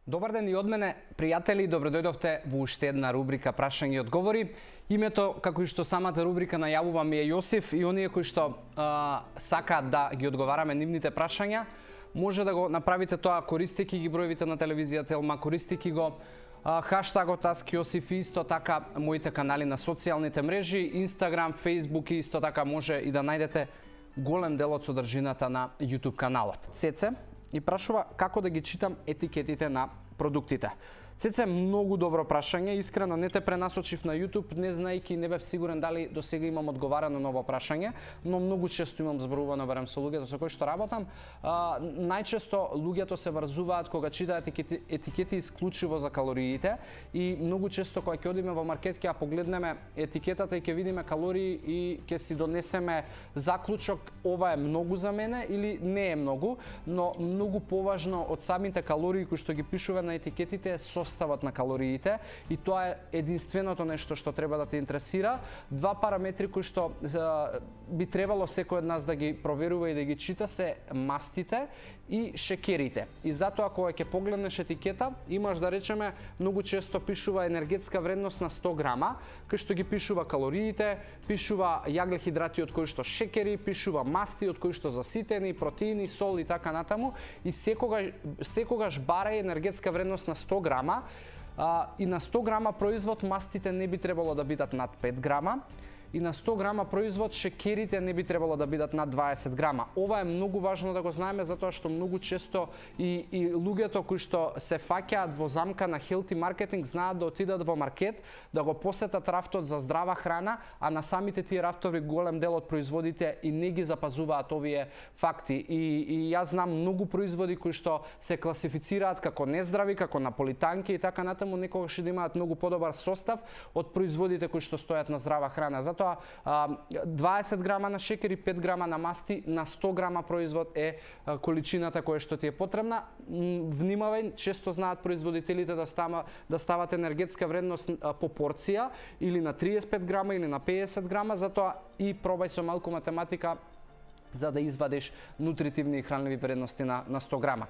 Добар ден и од мене, пријатели, добро дојдовте во уште една рубрика Прашања и одговори. Името, како и што самата рубрика најавува, ми е Јосиф и оние кои што сакаат да ги одговараме нивните прашања, може да го направите тоа користејќи ги броевите на телевизија Телма, користејќи го хаштагот #Јосиф и исто така моите канали на социјалните мрежи, Инстаграм, Фејсбук и исто така може и да најдете голем дел од содржината на YouTube каналот. Цеце и прашува како да ги читам етикетите на продуктите. Цеце, многу добро прашање, искрено не те пренасочив на YouTube, не знаејќи, не бев сигурен дали до сега имам одговарано на ово прашање, но многу често имам зборувано верам со луѓето со кои што работам. Најчесто луѓето се врзуваат кога читаат етикети исклучиво за калориите и многу често кога ќе одиме во маркет ќе ја погледнеме етикетата и ќе видиме калории и ќе си донесеме заклучок ова е многу за мене или не е многу, но многу поважно од самите калории кои што ги пишува на етикетите е составот на калориите и тоа е единственото нешто што треба да те интересира. Два параметри кои што би требало секој од нас да ги проверува и да ги чита се мастите и шекерите. И затоа кога ќе погледнеш етикета, имаш да речеме многу често пишува енергетска вредност на 100 грама, кај што ги пишува калориите, пишува јаглехидрати од кои што шекери, пишува масти од кои што заситени, протеини, сол и така натаму и секогаш барај енергетска вредност на 100 грама и на 100 грама производ мастите не би требало да бидат над 5 грама и на 100 грама производ шекерите не би требало да бидат над 20 грама. Ова е многу важно да го знаеме затоа што многу често и луѓето кои што се фаќаат во замка на healthy маркетинг знаат да отидат во маркет, да го посетат рафтот за здрава храна, а на самите тие рафтови голем дел од производите и не ги запазуваат овие факти. И јас знам многу производи кои што се класифицираат како нездрави, како наполитанки и така натаму, некогаш и да имаат многу подобар состав од производите кои што стојат на здрава храна. 20 грама на шекер и 5 грама на масти на 100 грама производ е количината која што ти е потребна. Внимавај, често знаат производителите да стават енергетска вредност по порција или на 35 грама или на 50 грама, затоа и пробај со малку математика за да извадиш нутритивни и хранливи вредности на 100 грама.